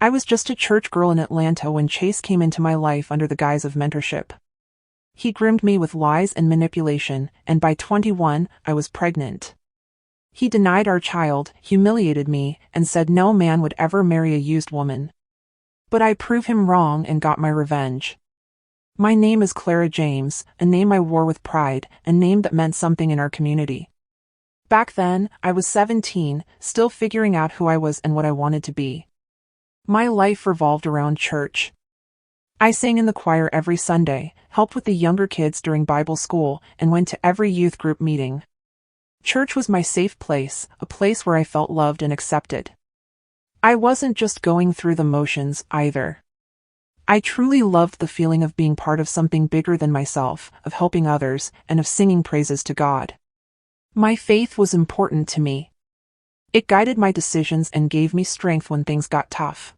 I was just a church girl in Atlanta when Chase came into my life under the guise of mentorship. He groomed me with lies and manipulation, and by 21, I was pregnant. He denied our child, humiliated me, and said no man would ever marry a used woman. But I proved him wrong and got my revenge. My name is Clara James, a name I wore with pride, a name that meant something in our community. Back then, I was 17, still figuring out who I was and what I wanted to be. My life revolved around church. I sang in the choir every Sunday, helped with the younger kids during Bible school, and went to every youth group meeting. Church was my safe place, a place where I felt loved and accepted. I wasn't just going through the motions, either. I truly loved the feeling of being part of something bigger than myself, of helping others, and of singing praises to God. My faith was important to me. It guided my decisions and gave me strength when things got tough.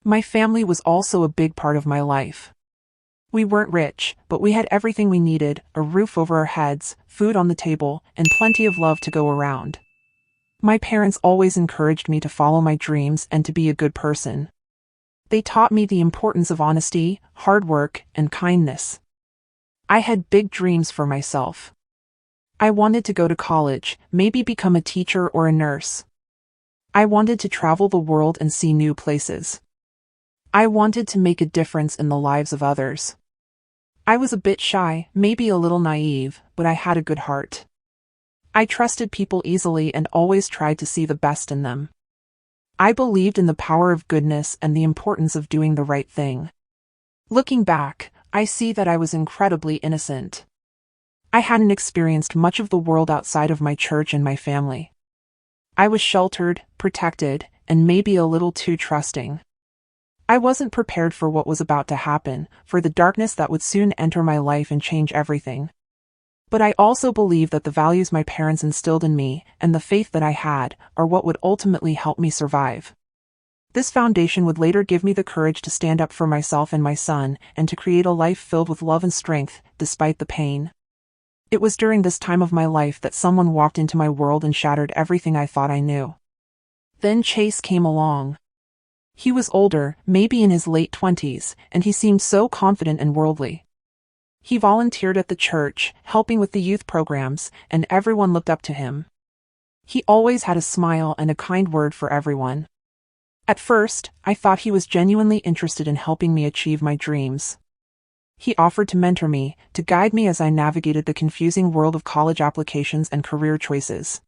My family was also a big part of my life. We weren't rich, but we had everything we needed, a roof over our heads, food on the table, and plenty of love to go around. My parents always encouraged me to follow my dreams and to be a good person. They taught me the importance of honesty, hard work, and kindness. I had big dreams for myself. I wanted to go to college, maybe become a teacher or a nurse. I wanted to travel the world and see new places. I wanted to make a difference in the lives of others. I was a bit shy, maybe a little naive, but I had a good heart. I trusted people easily and always tried to see the best in them. I believed in the power of goodness and the importance of doing the right thing. Looking back, I see that I was incredibly innocent. I hadn't experienced much of the world outside of my church and my family. I was sheltered, protected, and maybe a little too trusting. I wasn't prepared for what was about to happen, for the darkness that would soon enter my life and change everything. But I also believe that the values my parents instilled in me, and the faith that I had, are what would ultimately help me survive. This foundation would later give me the courage to stand up for myself and my son, and to create a life filled with love and strength, despite the pain. It was during this time of my life that someone walked into my world and shattered everything I thought I knew. Then Chase came along. He was older, maybe in his late 20s, and he seemed so confident and worldly. He volunteered at the church, helping with the youth programs, and everyone looked up to him. He always had a smile and a kind word for everyone. At first, I thought he was genuinely interested in helping me achieve my dreams. He offered to mentor me, to guide me as I navigated the confusing world of college applications and career choices.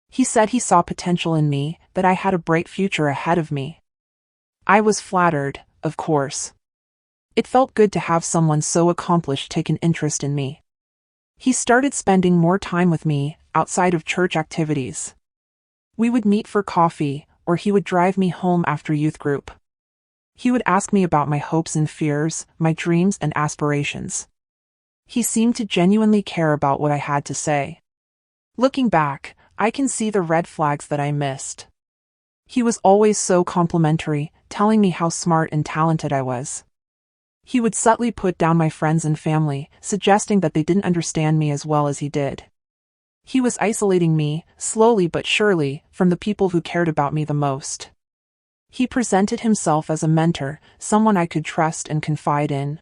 He said he saw potential in me, that I had a bright future ahead of me. I was flattered, of course. It felt good to have someone so accomplished take an interest in me. He started spending more time with me, outside of church activities. We would meet for coffee, or he would drive me home after youth group. He would ask me about my hopes and fears, my dreams and aspirations. He seemed to genuinely care about what I had to say. Looking back, I can see the red flags that I missed. He was always so complimentary, telling me how smart and talented I was. He would subtly put down my friends and family, suggesting that they didn't understand me as well as he did. He was isolating me, slowly but surely, from the people who cared about me the most. He presented himself as a mentor, someone I could trust and confide in.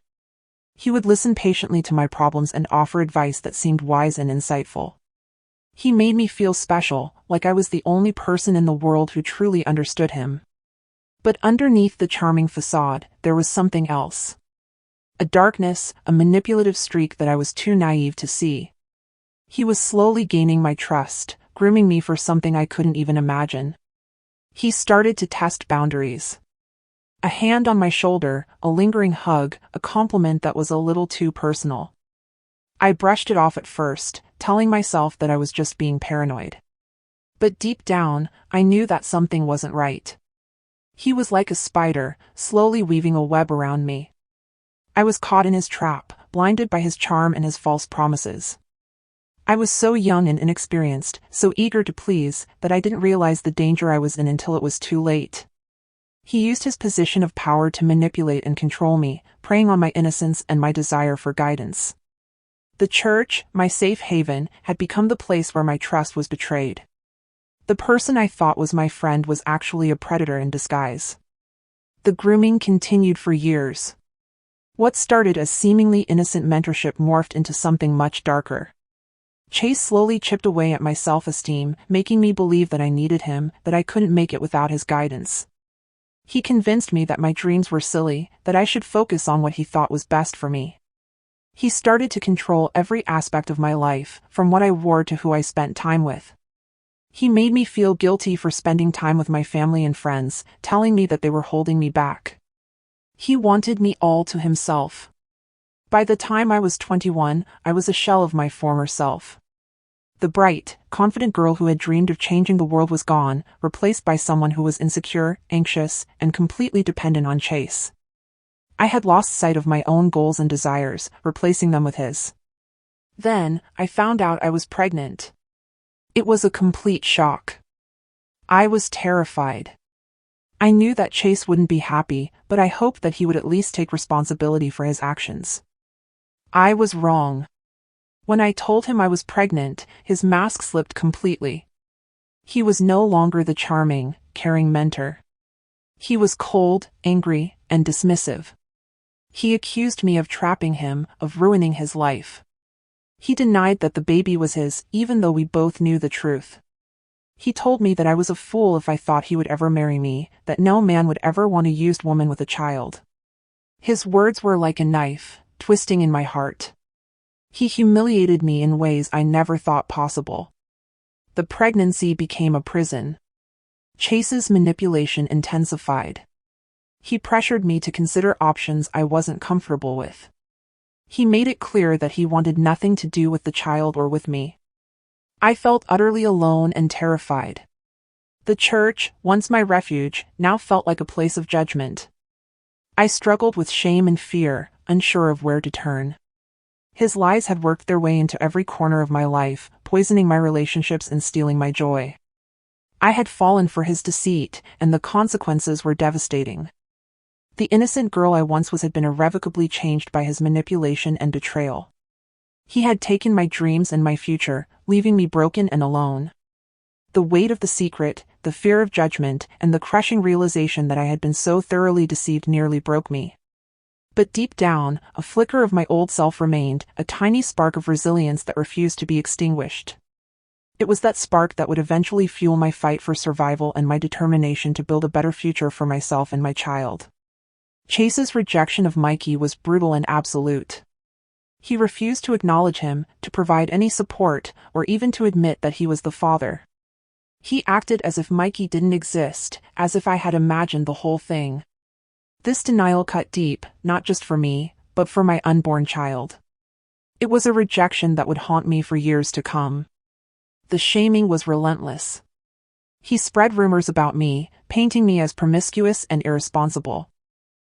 He would listen patiently to my problems and offer advice that seemed wise and insightful. He made me feel special, like I was the only person in the world who truly understood him. But underneath the charming facade, there was something else. A darkness, a manipulative streak that I was too naive to see. He was slowly gaining my trust, grooming me for something I couldn't even imagine. He started to test boundaries. A hand on my shoulder, a lingering hug, a compliment that was a little too personal. I brushed it off at first, telling myself that I was just being paranoid. But deep down, I knew that something wasn't right. He was like a spider, slowly weaving a web around me. I was caught in his trap, blinded by his charm and his false promises. I was so young and inexperienced, so eager to please, that I didn't realize the danger I was in until it was too late. He used his position of power to manipulate and control me, preying on my innocence and my desire for guidance. The church, my safe haven, had become the place where my trust was betrayed. The person I thought was my friend was actually a predator in disguise. The grooming continued for years. What started as seemingly innocent mentorship morphed into something much darker. Chase slowly chipped away at my self-esteem, making me believe that I needed him, that I couldn't make it without his guidance. He convinced me that my dreams were silly, that I should focus on what he thought was best for me. He started to control every aspect of my life, from what I wore to who I spent time with. He made me feel guilty for spending time with my family and friends, telling me that they were holding me back. He wanted me all to himself. By the time I was 21, I was a shell of my former self. The bright, confident girl who had dreamed of changing the world was gone, replaced by someone who was insecure, anxious, and completely dependent on Chase. I had lost sight of my own goals and desires, replacing them with his. Then, I found out I was pregnant. It was a complete shock. I was terrified. I knew that Chase wouldn't be happy, but I hoped that he would at least take responsibility for his actions. I was wrong. When I told him I was pregnant, his mask slipped completely. He was no longer the charming, caring mentor. He was cold, angry, and dismissive. He accused me of trapping him, of ruining his life. He denied that the baby was his, even though we both knew the truth. He told me that I was a fool if I thought he would ever marry me, that no man would ever want a used woman with a child. His words were like a knife, twisting in my heart. He humiliated me in ways I never thought possible. The pregnancy became a prison. Chase's manipulation intensified. He pressured me to consider options I wasn't comfortable with. He made it clear that he wanted nothing to do with the child or with me. I felt utterly alone and terrified. The church, once my refuge, now felt like a place of judgment. I struggled with shame and fear, unsure of where to turn. His lies had worked their way into every corner of my life, poisoning my relationships and stealing my joy. I had fallen for his deceit, and the consequences were devastating. The innocent girl I once was had been irrevocably changed by his manipulation and betrayal. He had taken my dreams and my future, leaving me broken and alone. The weight of the secret, the fear of judgment, and the crushing realization that I had been so thoroughly deceived nearly broke me. But deep down, a flicker of my old self remained, a tiny spark of resilience that refused to be extinguished. It was that spark that would eventually fuel my fight for survival and my determination to build a better future for myself and my child. Chase's rejection of Mikey was brutal and absolute. He refused to acknowledge him, to provide any support, or even to admit that he was the father. He acted as if Mikey didn't exist, as if I had imagined the whole thing. This denial cut deep, not just for me, but for my unborn child. It was a rejection that would haunt me for years to come. The shaming was relentless. He spread rumors about me, painting me as promiscuous and irresponsible.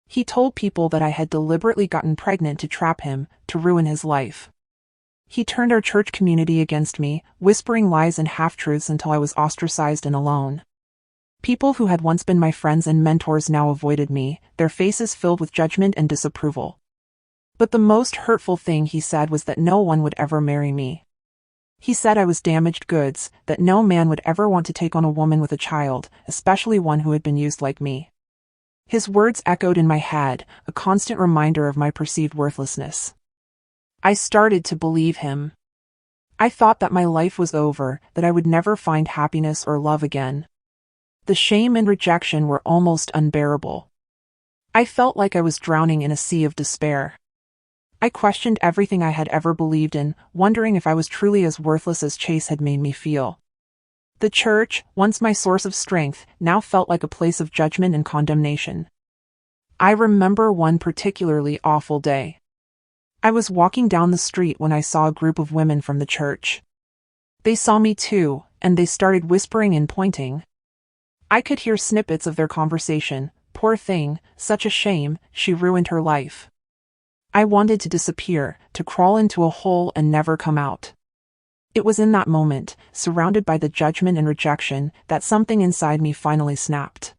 He told people that I had deliberately gotten pregnant to trap him, to ruin his life. He turned our church community against me, whispering lies and half-truths until I was ostracized and alone. People who had once been my friends and mentors now avoided me, their faces filled with judgment and disapproval. But the most hurtful thing he said was that no one would ever marry me. He said I was damaged goods, that no man would ever want to take on a woman with a child, especially one who had been used like me. His words echoed in my head, a constant reminder of my perceived worthlessness. I started to believe him. I thought that my life was over, that I would never find happiness or love again. The shame and rejection were almost unbearable. I felt like I was drowning in a sea of despair. I questioned everything I had ever believed in, wondering if I was truly as worthless as Chase had made me feel. The church, once my source of strength, now felt like a place of judgment and condemnation. I remember one particularly awful day. I was walking down the street when I saw a group of women from the church. They saw me too, and they started whispering and pointing. I could hear snippets of their conversation. Poor thing, such a shame, she ruined her life. I wanted to disappear, to crawl into a hole and never come out. It was in that moment, surrounded by the judgment and rejection, that something inside me finally snapped.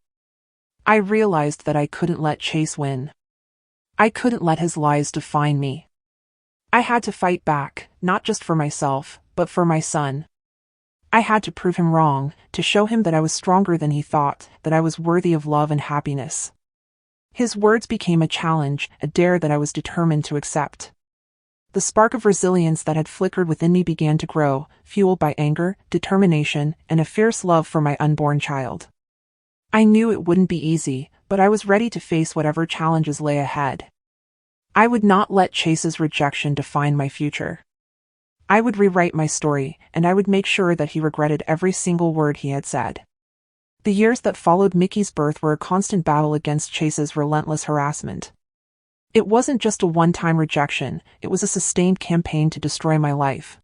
I realized that I couldn't let Chase win. I couldn't let his lies define me. I had to fight back, not just for myself, but for my son. I had to prove him wrong, to show him that I was stronger than he thought, that I was worthy of love and happiness. His words became a challenge, a dare that I was determined to accept. The spark of resilience that had flickered within me began to grow, fueled by anger, determination, and a fierce love for my unborn child. I knew it wouldn't be easy, but I was ready to face whatever challenges lay ahead. I would not let Chase's rejection define my future. I would rewrite my story, and I would make sure that he regretted every single word he had said. The years that followed Mickey's birth were a constant battle against Chase's relentless harassment. It wasn't just a one-time rejection, it was a sustained campaign to destroy my life.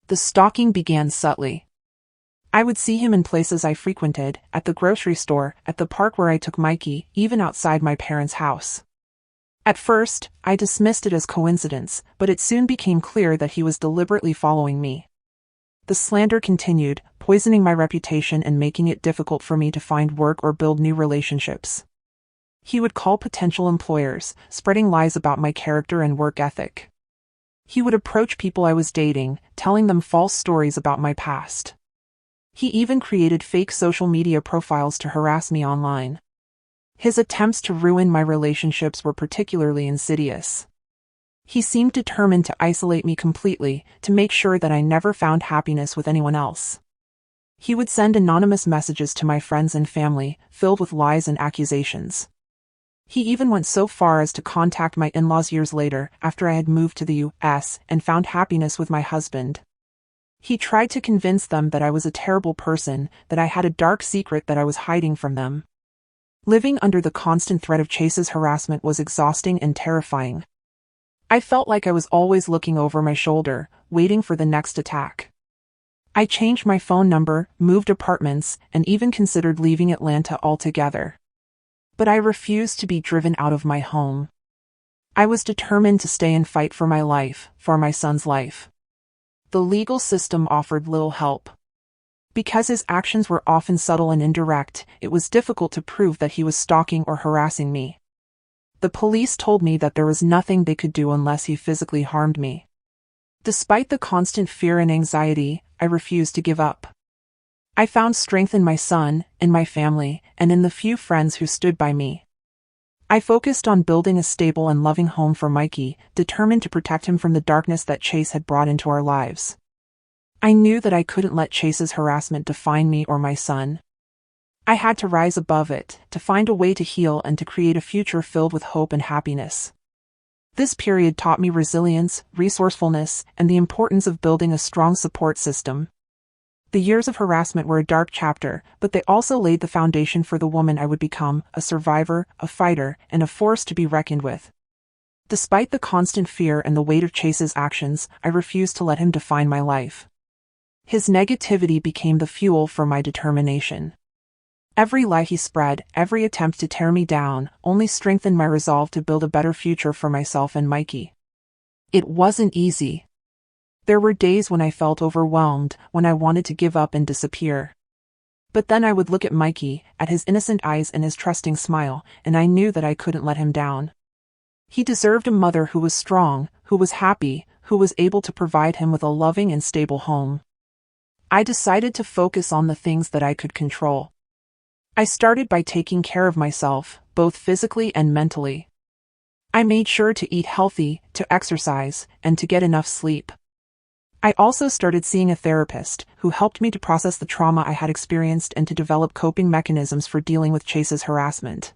The stalking began subtly. I would see him in places I frequented, at the grocery store, at the park where I took Mikey, even outside my parents' house. At first, I dismissed it as coincidence, but it soon became clear that he was deliberately following me. The slander continued, poisoning my reputation and making it difficult for me to find work or build new relationships. He would call potential employers, spreading lies about my character and work ethic. He would approach people I was dating, telling them false stories about my past. He even created fake social media profiles to harass me online. His attempts to ruin my relationships were particularly insidious. He seemed determined to isolate me completely, to make sure that I never found happiness with anyone else. He would send anonymous messages to my friends and family, filled with lies and accusations. He even went so far as to contact my in-laws years later, after I had moved to the U.S. and found happiness with my husband. He tried to convince them that I was a terrible person, that I had a dark secret that I was hiding from them. Living under the constant threat of Chase's harassment was exhausting and terrifying. I felt like I was always looking over my shoulder, waiting for the next attack. I changed my phone number, moved apartments, and even considered leaving Atlanta altogether. But I refused to be driven out of my home. I was determined to stay and fight for my life, for my son's life. The legal system offered little help. Because his actions were often subtle and indirect, it was difficult to prove that he was stalking or harassing me. The police told me that there was nothing they could do unless he physically harmed me. Despite the constant fear and anxiety, I refused to give up. I found strength in my son, in my family, and in the few friends who stood by me. I focused on building a stable and loving home for Mikey, determined to protect him from the darkness that Chase had brought into our lives. I knew that I couldn't let Chase's harassment define me or my son. I had to rise above it, to find a way to heal and to create a future filled with hope and happiness. This period taught me resilience, resourcefulness, and the importance of building a strong support system. The years of harassment were a dark chapter, but they also laid the foundation for the woman I would become, a survivor, a fighter, and a force to be reckoned with. Despite the constant fear and the weight of Chase's actions, I refused to let him define my life. His negativity became the fuel for my determination. Every lie he spread, every attempt to tear me down, only strengthened my resolve to build a better future for myself and Mikey. It wasn't easy. There were days when I felt overwhelmed, when I wanted to give up and disappear. But then I would look at Mikey, at his innocent eyes and his trusting smile, and I knew that I couldn't let him down. He deserved a mother who was strong, who was happy, who was able to provide him with a loving and stable home. I decided to focus on the things that I could control. I started by taking care of myself, both physically and mentally. I made sure to eat healthy, to exercise, and to get enough sleep. I also started seeing a therapist, who helped me to process the trauma I had experienced and to develop coping mechanisms for dealing with Chase's harassment.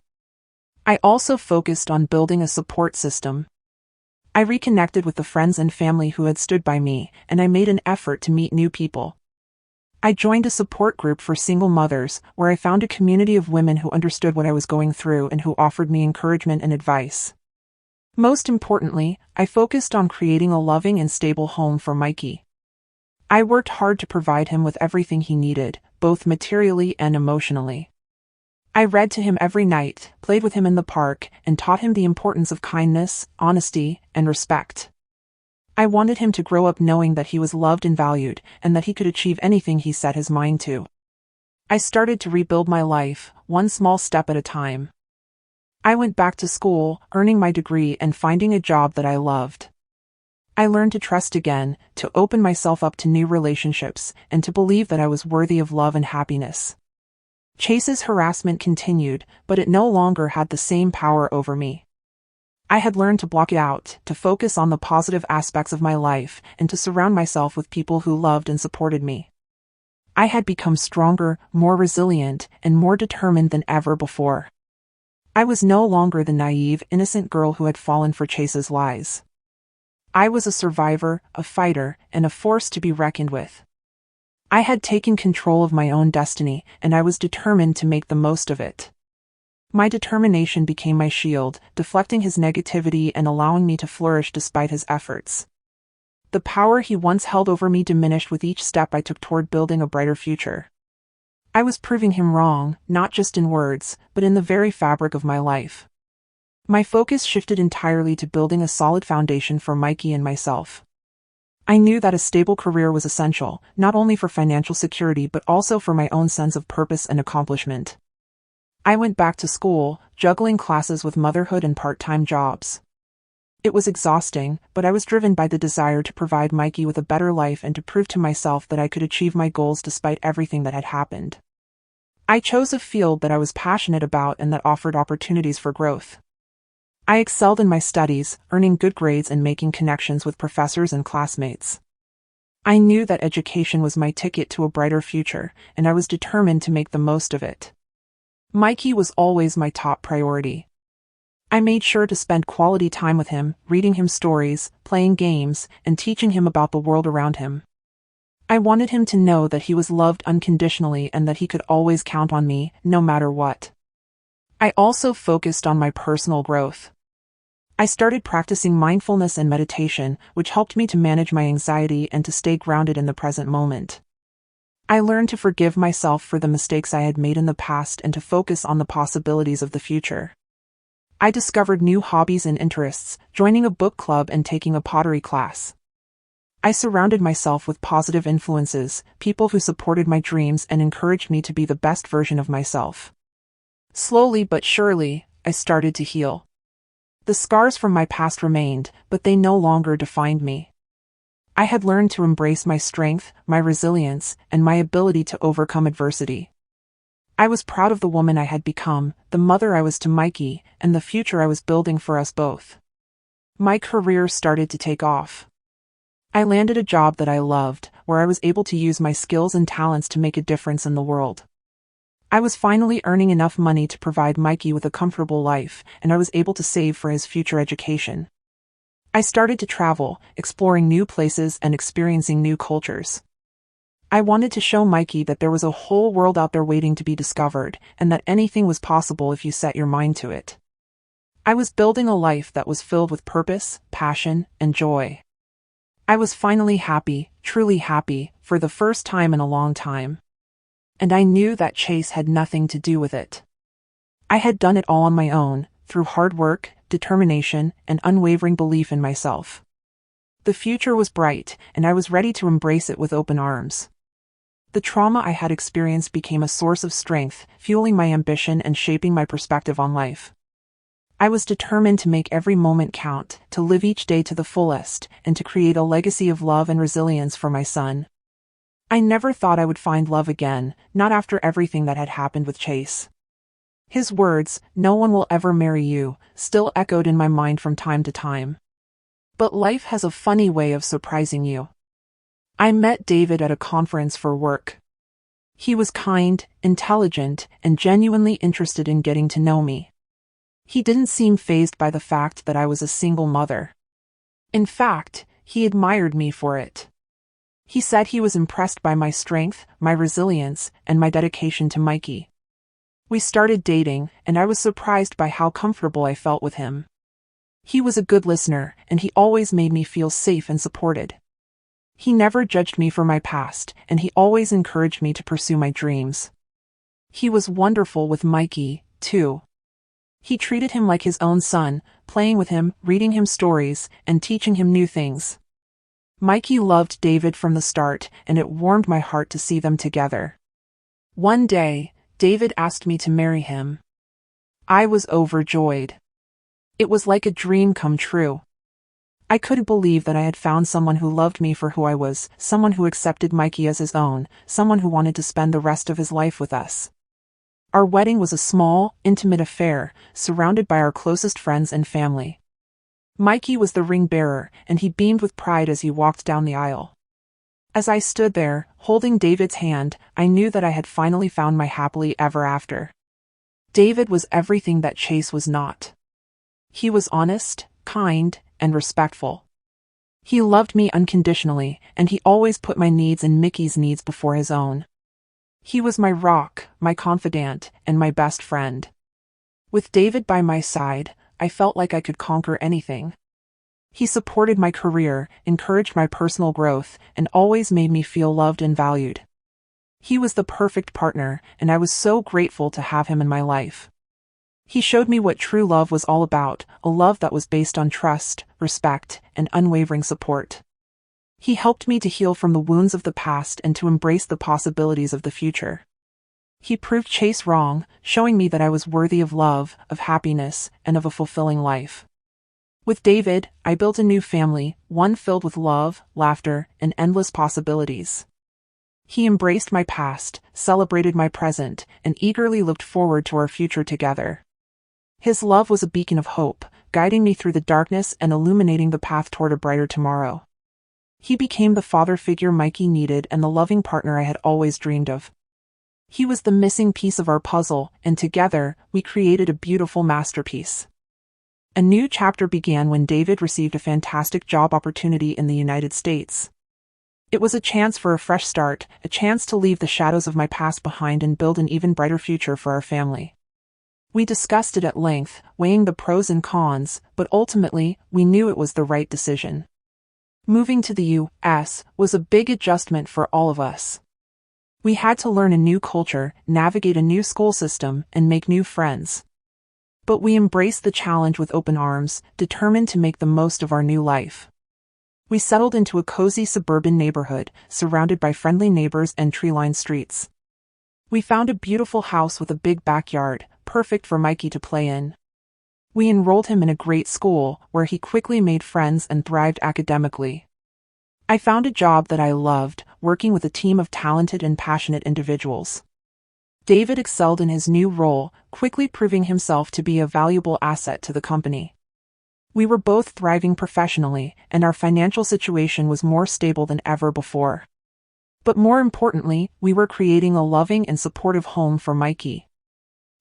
I also focused on building a support system. I reconnected with the friends and family who had stood by me, and I made an effort to meet new people. I joined a support group for single mothers, where I found a community of women who understood what I was going through and who offered me encouragement and advice. Most importantly, I focused on creating a loving and stable home for Mikey. I worked hard to provide him with everything he needed, both materially and emotionally. I read to him every night, played with him in the park, and taught him the importance of kindness, honesty, and respect. I wanted him to grow up knowing that he was loved and valued, and that he could achieve anything he set his mind to. I started to rebuild my life, one small step at a time. I went back to school, earning my degree and finding a job that I loved. I learned to trust again, to open myself up to new relationships, and to believe that I was worthy of love and happiness. Chase's harassment continued, but it no longer had the same power over me. I had learned to block it out, to focus on the positive aspects of my life, and to surround myself with people who loved and supported me. I had become stronger, more resilient, and more determined than ever before. I was no longer the naive, innocent girl who had fallen for Chase's lies. I was a survivor, a fighter, and a force to be reckoned with. I had taken control of my own destiny, and I was determined to make the most of it. My determination became my shield, deflecting his negativity and allowing me to flourish despite his efforts. The power he once held over me diminished with each step I took toward building a brighter future. I was proving him wrong, not just in words, but in the very fabric of my life. My focus shifted entirely to building a solid foundation for Mikey and myself. I knew that a stable career was essential, not only for financial security but also for my own sense of purpose and accomplishment. I went back to school, juggling classes with motherhood and part-time jobs. It was exhausting, but I was driven by the desire to provide Mikey with a better life and to prove to myself that I could achieve my goals despite everything that had happened. I chose a field that I was passionate about and that offered opportunities for growth. I excelled in my studies, earning good grades and making connections with professors and classmates. I knew that education was my ticket to a brighter future, and I was determined to make the most of it. Mikey was always my top priority. I made sure to spend quality time with him, reading him stories, playing games, and teaching him about the world around him. I wanted him to know that he was loved unconditionally and that he could always count on me, no matter what. I also focused on my personal growth. I started practicing mindfulness and meditation, which helped me to manage my anxiety and to stay grounded in the present moment. I learned to forgive myself for the mistakes I had made in the past and to focus on the possibilities of the future. I discovered new hobbies and interests, joining a book club and taking a pottery class. I surrounded myself with positive influences, people who supported my dreams and encouraged me to be the best version of myself. Slowly but surely, I started to heal. The scars from my past remained, but they no longer defined me. I had learned to embrace my strength, my resilience, and my ability to overcome adversity. I was proud of the woman I had become, the mother I was to Mikey, and the future I was building for us both. My career started to take off. I landed a job that I loved, where I was able to use my skills and talents to make a difference in the world. I was finally earning enough money to provide Mikey with a comfortable life, and I was able to save for his future education. I started to travel, exploring new places and experiencing new cultures. I wanted to show Mikey that there was a whole world out there waiting to be discovered, and that anything was possible if you set your mind to it. I was building a life that was filled with purpose, passion, and joy. I was finally happy, truly happy, for the first time in a long time. And I knew that Chase had nothing to do with it. I had done it all on my own, through hard work, determination, and unwavering belief in myself. The future was bright, and I was ready to embrace it with open arms. The trauma I had experienced became a source of strength, fueling my ambition and shaping my perspective on life. I was determined to make every moment count, to live each day to the fullest, and to create a legacy of love and resilience for my son. I never thought I would find love again, not after everything that had happened with Chase. His words, "No one will ever marry you," still echoed in my mind from time to time. But life has a funny way of surprising you. I met David at a conference for work. He was kind, intelligent, and genuinely interested in getting to know me. He didn't seem fazed by the fact that I was a single mother. In fact, he admired me for it. He said he was impressed by my strength, my resilience, and my dedication to Mikey. We started dating, and I was surprised by how comfortable I felt with him. He was a good listener, and he always made me feel safe and supported. He never judged me for my past, and he always encouraged me to pursue my dreams. He was wonderful with Mikey, too. He treated him like his own son, playing with him, reading him stories, and teaching him new things. Mikey loved David from the start, and it warmed my heart to see them together. One day, David asked me to marry him. I was overjoyed. It was like a dream come true. I couldn't believe that I had found someone who loved me for who I was, someone who accepted Mikey as his own, someone who wanted to spend the rest of his life with us. Our wedding was a small, intimate affair, surrounded by our closest friends and family. Mikey was the ring bearer, and he beamed with pride as he walked down the aisle. As I stood there, holding David's hand, I knew that I had finally found my happily ever after. David was everything that Chase was not. He was honest, kind, and respectful. He loved me unconditionally, and he always put my needs and Mickey's needs before his own. He was my rock, my confidant, and my best friend. With David by my side, I felt like I could conquer anything. He supported my career, encouraged my personal growth, and always made me feel loved and valued. He was the perfect partner, and I was so grateful to have him in my life. He showed me what true love was all about, a love that was based on trust, respect, and unwavering support. He helped me to heal from the wounds of the past and to embrace the possibilities of the future. He proved Chase wrong, showing me that I was worthy of love, of happiness, and of a fulfilling life. With David, I built a new family, one filled with love, laughter, and endless possibilities. He embraced my past, celebrated my present, and eagerly looked forward to our future together. His love was a beacon of hope, guiding me through the darkness and illuminating the path toward a brighter tomorrow. He became the father figure Mikey needed and the loving partner I had always dreamed of. He was the missing piece of our puzzle, and together, we created a beautiful masterpiece. A new chapter began when David received a fantastic job opportunity in the United States. It was a chance for a fresh start, a chance to leave the shadows of my past behind and build an even brighter future for our family. We discussed it at length, weighing the pros and cons, but ultimately, we knew it was the right decision. Moving to the U.S. was a big adjustment for all of us. We had to learn a new culture, navigate a new school system, and make new friends. But we embraced the challenge with open arms, determined to make the most of our new life. We settled into a cozy suburban neighborhood, surrounded by friendly neighbors and tree-lined streets. We found a beautiful house with a big backyard, perfect for Mikey to play in. We enrolled him in a great school, where he quickly made friends and thrived academically. I found a job that I loved, working with a team of talented and passionate individuals. David excelled in his new role, quickly proving himself to be a valuable asset to the company. We were both thriving professionally, and our financial situation was more stable than ever before. But more importantly, we were creating a loving and supportive home for Mikey.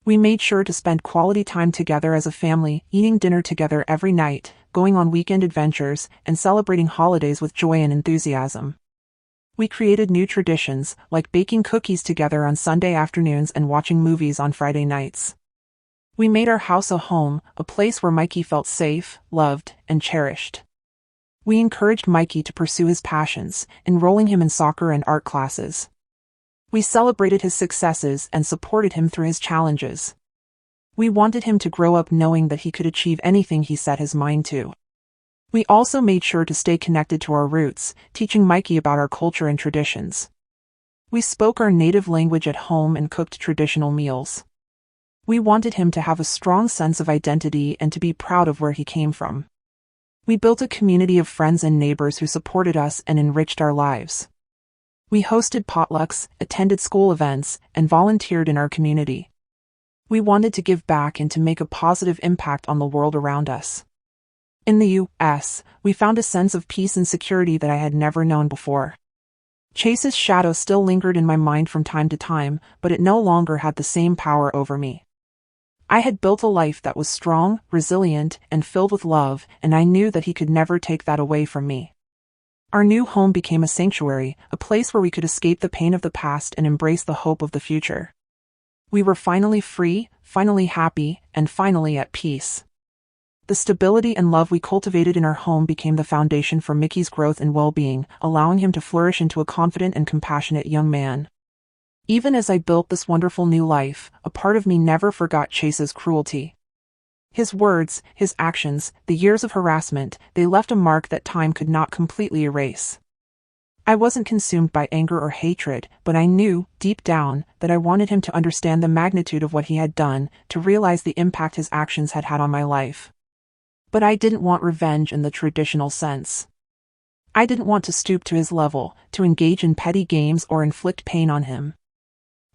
We made sure to spend quality time together as a family, eating dinner together every night, going on weekend adventures, and celebrating holidays with joy and enthusiasm. We created new traditions, like baking cookies together on Sunday afternoons and watching movies on Friday nights. We made our house a home, a place where Mikey felt safe, loved, and cherished. We encouraged Mikey to pursue his passions, enrolling him in soccer and art classes. We celebrated his successes and supported him through his challenges. We wanted him to grow up knowing that he could achieve anything he set his mind to. We also made sure to stay connected to our roots, teaching Mikey about our culture and traditions. We spoke our native language at home and cooked traditional meals. We wanted him to have a strong sense of identity and to be proud of where he came from. We built a community of friends and neighbors who supported us and enriched our lives. We hosted potlucks, attended school events, and volunteered in our community. We wanted to give back and to make a positive impact on the world around us. In the U.S., we found a sense of peace and security that I had never known before. Chase's shadow still lingered in my mind from time to time, but it no longer had the same power over me. I had built a life that was strong, resilient, and filled with love, and I knew that he could never take that away from me. Our new home became a sanctuary, a place where we could escape the pain of the past and embrace the hope of the future. We were finally free, finally happy, and finally at peace. The stability and love we cultivated in our home became the foundation for Mickey's growth and well-being, allowing him to flourish into a confident and compassionate young man. Even as I built this wonderful new life, a part of me never forgot Chase's cruelty. His words, his actions, the years of harassment, they left a mark that time could not completely erase. I wasn't consumed by anger or hatred, but I knew, deep down, that I wanted him to understand the magnitude of what he had done, to realize the impact his actions had had on my life. But I didn't want revenge in the traditional sense. I didn't want to stoop to his level, to engage in petty games or inflict pain on him.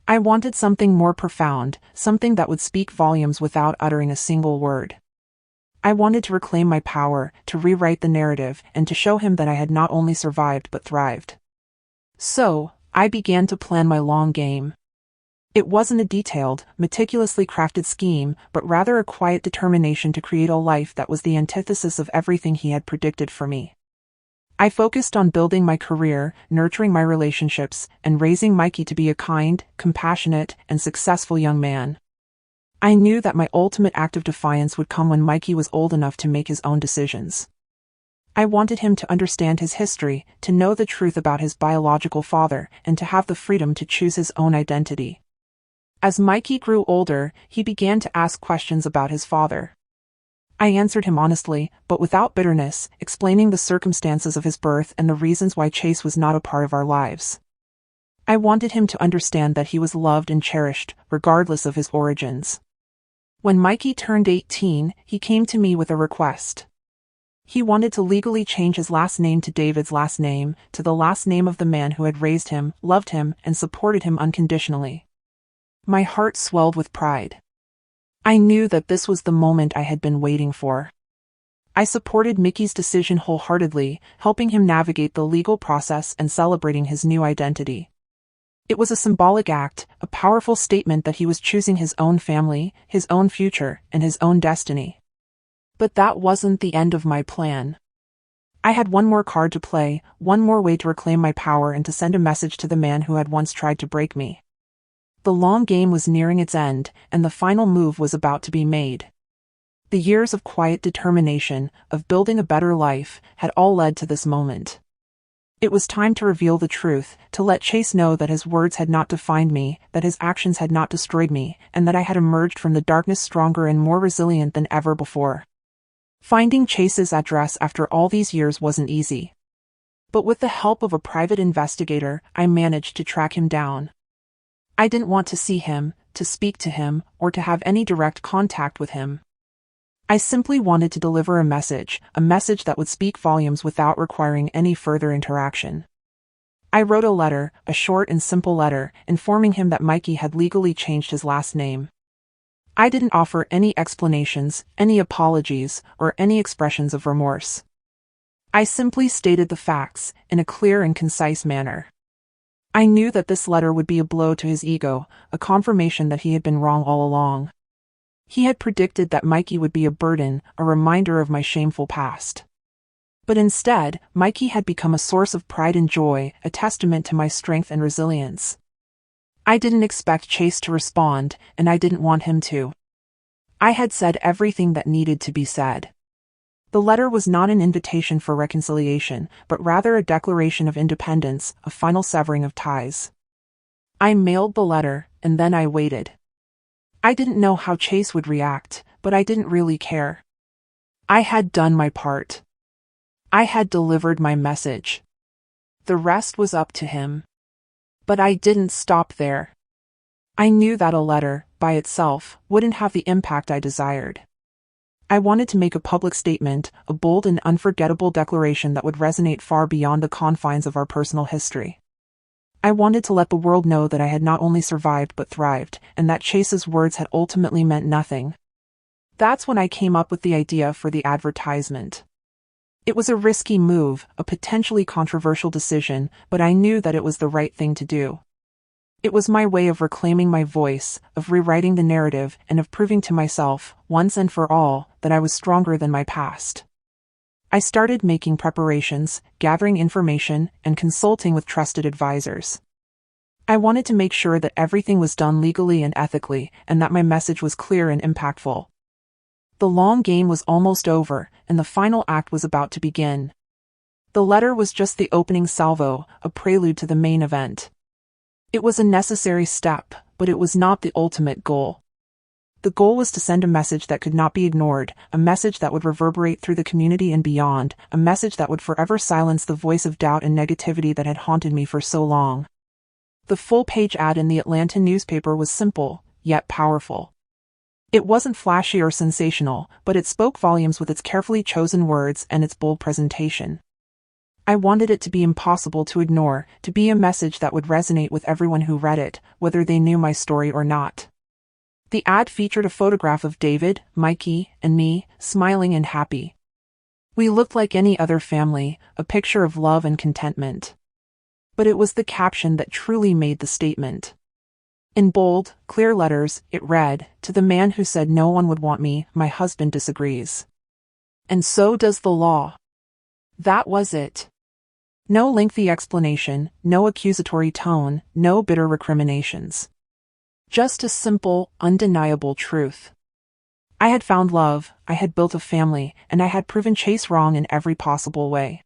I wanted something more profound, something that would speak volumes without uttering a single word. I wanted to reclaim my power, to rewrite the narrative, and to show him that I had not only survived but thrived. So, I began to plan my long game. It wasn't a detailed, meticulously crafted scheme, but rather a quiet determination to create a life that was the antithesis of everything he had predicted for me. I focused on building my career, nurturing my relationships, and raising Mikey to be a kind, compassionate, and successful young man. I knew that my ultimate act of defiance would come when Mikey was old enough to make his own decisions. I wanted him to understand his history, to know the truth about his biological father, and to have the freedom to choose his own identity. As Mikey grew older, he began to ask questions about his father. I answered him honestly, but without bitterness, explaining the circumstances of his birth and the reasons why Chase was not a part of our lives. I wanted him to understand that he was loved and cherished, regardless of his origins. When Mikey turned 18, he came to me with a request. He wanted to legally change his last name to David's last name, to the last name of the man who had raised him, loved him, and supported him unconditionally. My heart swelled with pride. I knew that this was the moment I had been waiting for. I supported Mickey's decision wholeheartedly, helping him navigate the legal process and celebrating his new identity. It was a symbolic act, a powerful statement that he was choosing his own family, his own future, and his own destiny. But that wasn't the end of my plan. I had one more card to play, one more way to reclaim my power and to send a message to the man who had once tried to break me. The long game was nearing its end, and the final move was about to be made. The years of quiet determination, of building a better life, had all led to this moment. It was time to reveal the truth, to let Chase know that his words had not defined me, that his actions had not destroyed me, and that I had emerged from the darkness stronger and more resilient than ever before. Finding Chase's address after all these years wasn't easy. But with the help of a private investigator, I managed to track him down. I didn't want to see him, to speak to him, or to have any direct contact with him. I simply wanted to deliver a message that would speak volumes without requiring any further interaction. I wrote a letter, a short and simple letter, informing him that Mikey had legally changed his last name. I didn't offer any explanations, any apologies, or any expressions of remorse. I simply stated the facts, in a clear and concise manner. I knew that this letter would be a blow to his ego, a confirmation that he had been wrong all along. He had predicted that Mikey would be a burden, a reminder of my shameful past. But instead, Mikey had become a source of pride and joy, a testament to my strength and resilience. I didn't expect Chase to respond, and I didn't want him to. I had said everything that needed to be said. The letter was not an invitation for reconciliation, but rather a declaration of independence, a final severing of ties. I mailed the letter, and then I waited. I didn't know how Chase would react, but I didn't really care. I had done my part. I had delivered my message. The rest was up to him. But I didn't stop there. I knew that a letter, by itself, wouldn't have the impact I desired. I wanted to make a public statement, a bold and unforgettable declaration that would resonate far beyond the confines of our personal history. I wanted to let the world know that I had not only survived but thrived, and that Chase's words had ultimately meant nothing. That's when I came up with the idea for the advertisement. It was a risky move, a potentially controversial decision, but I knew that it was the right thing to do. It was my way of reclaiming my voice, of rewriting the narrative, and of proving to myself, once and for all, that I was stronger than my past. I started making preparations, gathering information, and consulting with trusted advisors. I wanted to make sure that everything was done legally and ethically, and that my message was clear and impactful. The long game was almost over, and the final act was about to begin. The letter was just the opening salvo, a prelude to the main event. It was a necessary step, but it was not the ultimate goal. The goal was to send a message that could not be ignored, a message that would reverberate through the community and beyond, a message that would forever silence the voice of doubt and negativity that had haunted me for so long. The full-page ad in the Atlanta newspaper was simple, yet powerful. It wasn't flashy or sensational, but it spoke volumes with its carefully chosen words and its bold presentation. I wanted it to be impossible to ignore, to be a message that would resonate with everyone who read it, whether they knew my story or not. The ad featured a photograph of David, Mikey, and me, smiling and happy. We looked like any other family, a picture of love and contentment. But it was the caption that truly made the statement. In bold, clear letters, it read, "To the man who said no one would want me, my husband disagrees. And so does the law." That was it. No lengthy explanation, no accusatory tone, no bitter recriminations. Just a simple, undeniable truth. I had found love, I had built a family, and I had proven Chase wrong in every possible way.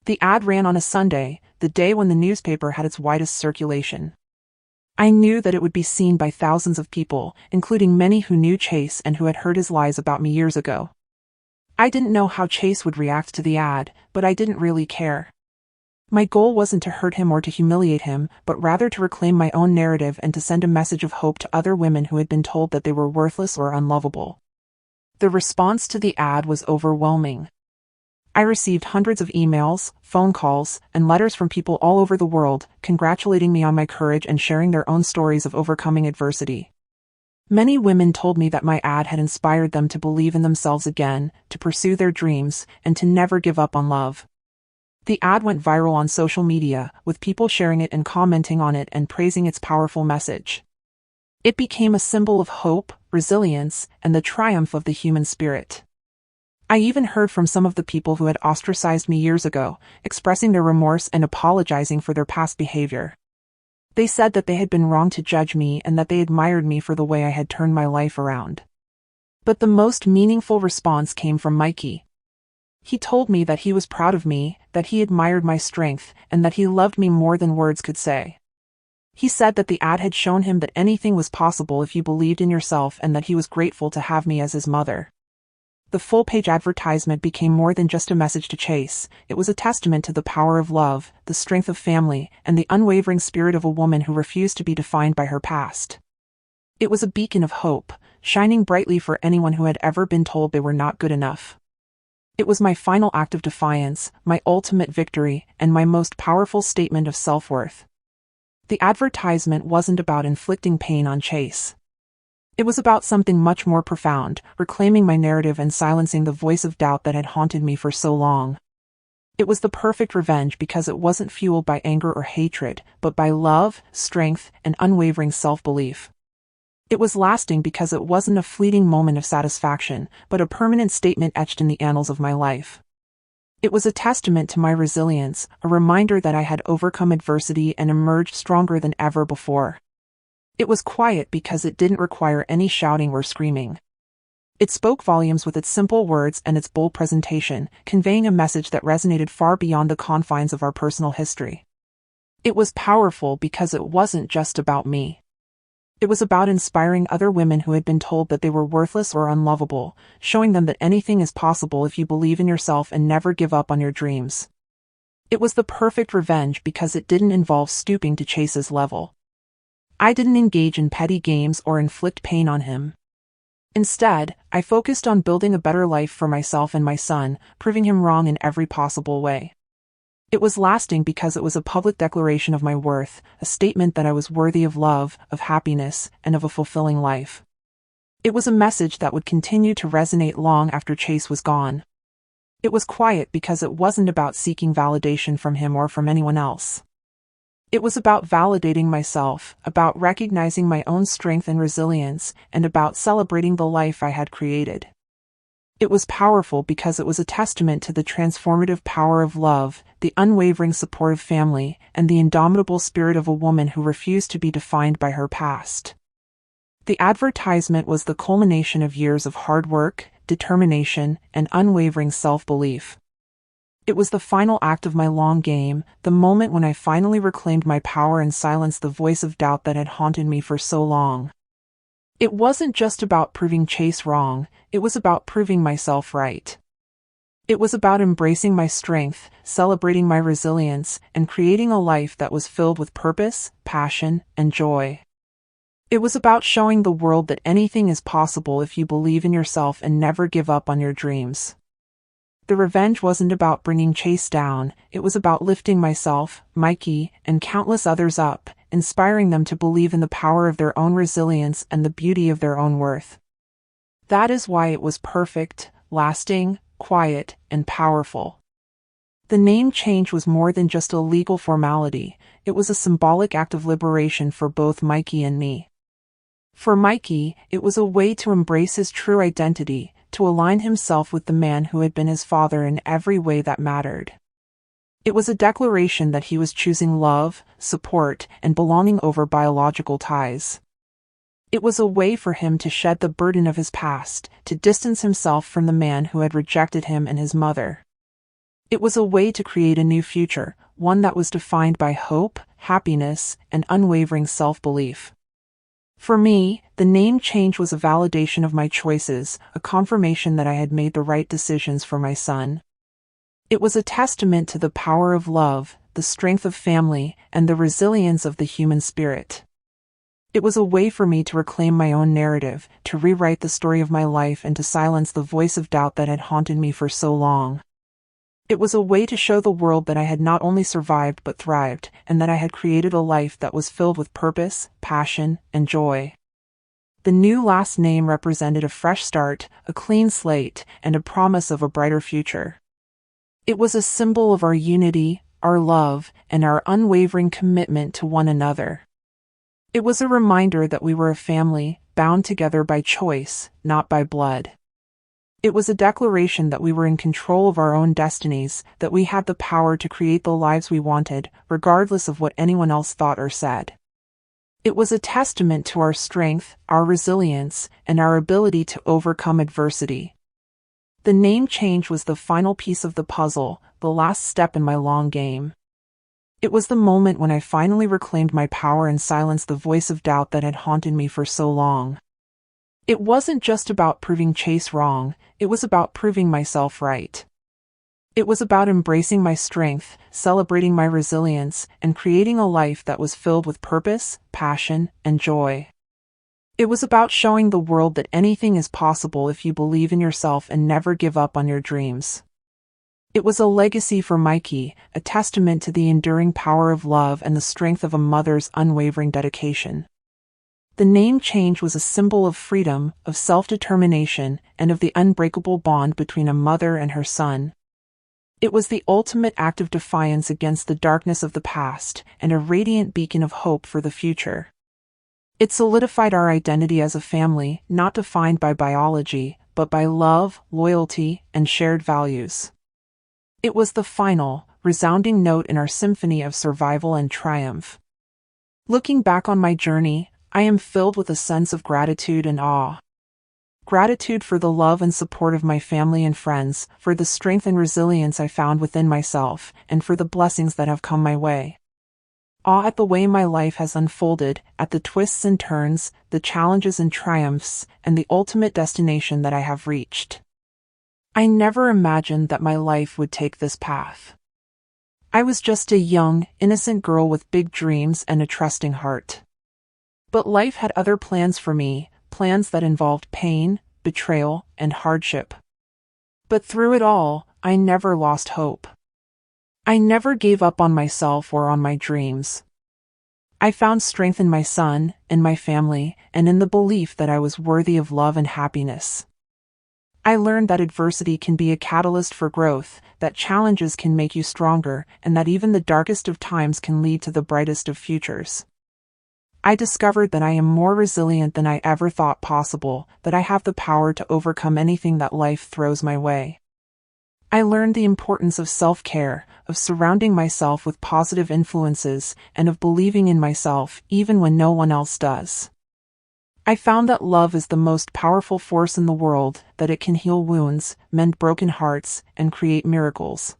The ad ran on a Sunday, the day when the newspaper had its widest circulation. I knew that it would be seen by thousands of people, including many who knew Chase and who had heard his lies about me years ago. I didn't know how Chase would react to the ad, but I didn't really care. My goal wasn't to hurt him or to humiliate him, but rather to reclaim my own narrative and to send a message of hope to other women who had been told that they were worthless or unlovable. The response to the ad was overwhelming. I received hundreds of emails, phone calls, and letters from people all over the world, congratulating me on my courage and sharing their own stories of overcoming adversity. Many women told me that my ad had inspired them to believe in themselves again, to pursue their dreams, and to never give up on love. The ad went viral on social media, with people sharing it and commenting on it and praising its powerful message. It became a symbol of hope, resilience, and the triumph of the human spirit. I even heard from some of the people who had ostracized me years ago, expressing their remorse and apologizing for their past behavior. They said that they had been wrong to judge me and that they admired me for the way I had turned my life around. But the most meaningful response came from Mikey. He told me that he was proud of me, that he admired my strength, and that he loved me more than words could say. He said that the ad had shown him that anything was possible if you believed in yourself and that he was grateful to have me as his mother. The full-page advertisement became more than just a message to Chase. It was a testament to the power of love, the strength of family, and the unwavering spirit of a woman who refused to be defined by her past. It was a beacon of hope, shining brightly for anyone who had ever been told they were not good enough. It was my final act of defiance, my ultimate victory, and my most powerful statement of self-worth. The advertisement wasn't about inflicting pain on Chase. It was about something much more profound, reclaiming my narrative and silencing the voice of doubt that had haunted me for so long. It was the perfect revenge because it wasn't fueled by anger or hatred, but by love, strength, and unwavering self-belief. It was lasting because it wasn't a fleeting moment of satisfaction, but a permanent statement etched in the annals of my life. It was a testament to my resilience, a reminder that I had overcome adversity and emerged stronger than ever before. It was quiet because it didn't require any shouting or screaming. It spoke volumes with its simple words and its bold presentation, conveying a message that resonated far beyond the confines of our personal history. It was powerful because it wasn't just about me. It was about inspiring other women who had been told that they were worthless or unlovable, showing them that anything is possible if you believe in yourself and never give up on your dreams. It was the perfect revenge because it didn't involve stooping to Chase's level. I didn't engage in petty games or inflict pain on him. Instead, I focused on building a better life for myself and my son, proving him wrong in every possible way. It was lasting because it was a public declaration of my worth, a statement that I was worthy of love, of happiness, and of a fulfilling life. It was a message that would continue to resonate long after Chase was gone. It was quiet because it wasn't about seeking validation from him or from anyone else. It was about validating myself, about recognizing my own strength and resilience, and about celebrating the life I had created. It was powerful because it was a testament to the transformative power of love, the unwavering support of family, and the indomitable spirit of a woman who refused to be defined by her past. The advertisement was the culmination of years of hard work, determination, and unwavering self-belief. It was the final act of my long game, the moment when I finally reclaimed my power and silenced the voice of doubt that had haunted me for so long. It wasn't just about proving Chase wrong, it was about proving myself right. It was about embracing my strength, celebrating my resilience, and creating a life that was filled with purpose, passion, and joy. It was about showing the world that anything is possible if you believe in yourself and never give up on your dreams. The revenge wasn't about bringing Chase down, it was about lifting myself, Mikey, and countless others up, inspiring them to believe in the power of their own resilience and the beauty of their own worth. That is why it was perfect, lasting, quiet, and powerful. The name change was more than just a legal formality, it was a symbolic act of liberation for both Mikey and me. For Mikey, it was a way to embrace his true identity, to align himself with the man who had been his father in every way that mattered. It was a declaration that he was choosing love, support, and belonging over biological ties. It was a way for him to shed the burden of his past, to distance himself from the man who had rejected him and his mother. It was a way to create a new future, one that was defined by hope, happiness, and unwavering self-belief. For me, the name change was a validation of my choices, a confirmation that I had made the right decisions for my son. It was a testament to the power of love, the strength of family, and the resilience of the human spirit. It was a way for me to reclaim my own narrative, to rewrite the story of my life and to silence the voice of doubt that had haunted me for so long. It was a way to show the world that I had not only survived but thrived, and that I had created a life that was filled with purpose, passion, and joy. The new last name represented a fresh start, a clean slate, and a promise of a brighter future. It was a symbol of our unity, our love, and our unwavering commitment to one another. It was a reminder that we were a family, bound together by choice, not by blood. It was a declaration that we were in control of our own destinies, that we had the power to create the lives we wanted, regardless of what anyone else thought or said. It was a testament to our strength, our resilience, and our ability to overcome adversity. The name change was the final piece of the puzzle, the last step in my long game. It was the moment when I finally reclaimed my power and silenced the voice of doubt that had haunted me for so long. It wasn't just about proving Chase wrong, it was about proving myself right. It was about embracing my strength, celebrating my resilience, and creating a life that was filled with purpose, passion, and joy. It was about showing the world that anything is possible if you believe in yourself and never give up on your dreams. It was a legacy for Mikey, a testament to the enduring power of love and the strength of a mother's unwavering dedication. The name change was a symbol of freedom, of self-determination, and of the unbreakable bond between a mother and her son. It was the ultimate act of defiance against the darkness of the past, and a radiant beacon of hope for the future. It solidified our identity as a family, not defined by biology, but by love, loyalty, and shared values. It was the final, resounding note in our symphony of survival and triumph. Looking back on my journey, I am filled with a sense of gratitude and awe. Gratitude for the love and support of my family and friends, for the strength and resilience I found within myself, and for the blessings that have come my way. Awe at the way my life has unfolded, at the twists and turns, the challenges and triumphs, and the ultimate destination that I have reached. I never imagined that my life would take this path. I was just a young, innocent girl with big dreams and a trusting heart. But life had other plans for me, plans that involved pain, betrayal, and hardship. But through it all, I never lost hope. I never gave up on myself or on my dreams. I found strength in my son, in my family, and in the belief that I was worthy of love and happiness. I learned that adversity can be a catalyst for growth, that challenges can make you stronger, and that even the darkest of times can lead to the brightest of futures. I discovered that I am more resilient than I ever thought possible, that I have the power to overcome anything that life throws my way. I learned the importance of self-care, of surrounding myself with positive influences, and of believing in myself even when no one else does. I found that love is the most powerful force in the world, that it can heal wounds, mend broken hearts, and create miracles.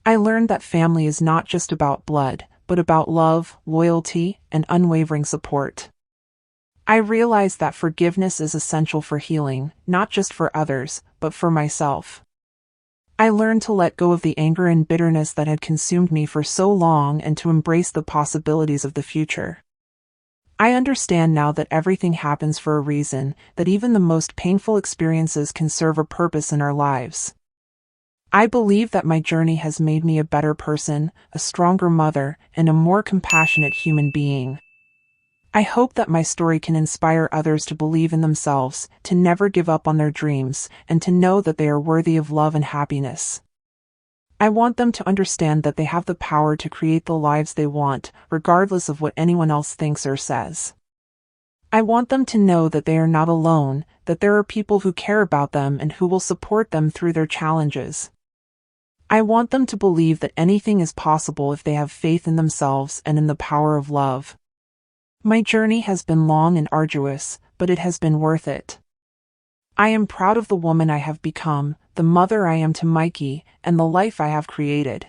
I learned that family is not just about blood, but about love, loyalty, and unwavering support. I realized that forgiveness is essential for healing, not just for others, but for myself. I learned to let go of the anger and bitterness that had consumed me for so long and to embrace the possibilities of the future. I understand now that everything happens for a reason, that even the most painful experiences can serve a purpose in our lives. I believe that my journey has made me a better person, a stronger mother, and a more compassionate human being. I hope that my story can inspire others to believe in themselves, to never give up on their dreams, and to know that they are worthy of love and happiness. I want them to understand that they have the power to create the lives they want, regardless of what anyone else thinks or says. I want them to know that they are not alone, that there are people who care about them and who will support them through their challenges. I want them to believe that anything is possible if they have faith in themselves and in the power of love. My journey has been long and arduous, but it has been worth it. I am proud of the woman I have become, the mother I am to Mikey, and the life I have created.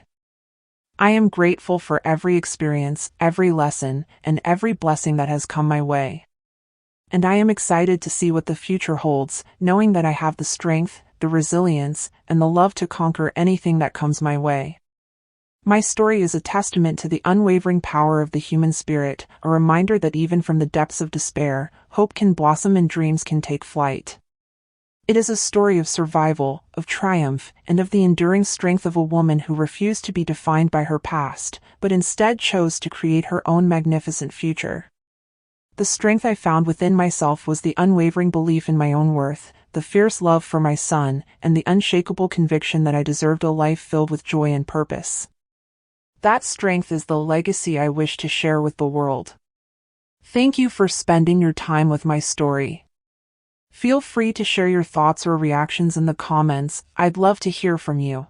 I am grateful for every experience, every lesson, and every blessing that has come my way. And I am excited to see what the future holds, knowing that I have the strength, the resilience, and the love to conquer anything that comes my way. My story is a testament to the unwavering power of the human spirit, a reminder that even from the depths of despair, hope can blossom and dreams can take flight. It is a story of survival, of triumph, and of the enduring strength of a woman who refused to be defined by her past, but instead chose to create her own magnificent future. The strength I found within myself was the unwavering belief in my own worth, the fierce love for my son, and the unshakable conviction that I deserved a life filled with joy and purpose. That strength is the legacy I wish to share with the world. Thank you for spending your time with my story. Feel free to share your thoughts or reactions in the comments. I'd love to hear from you.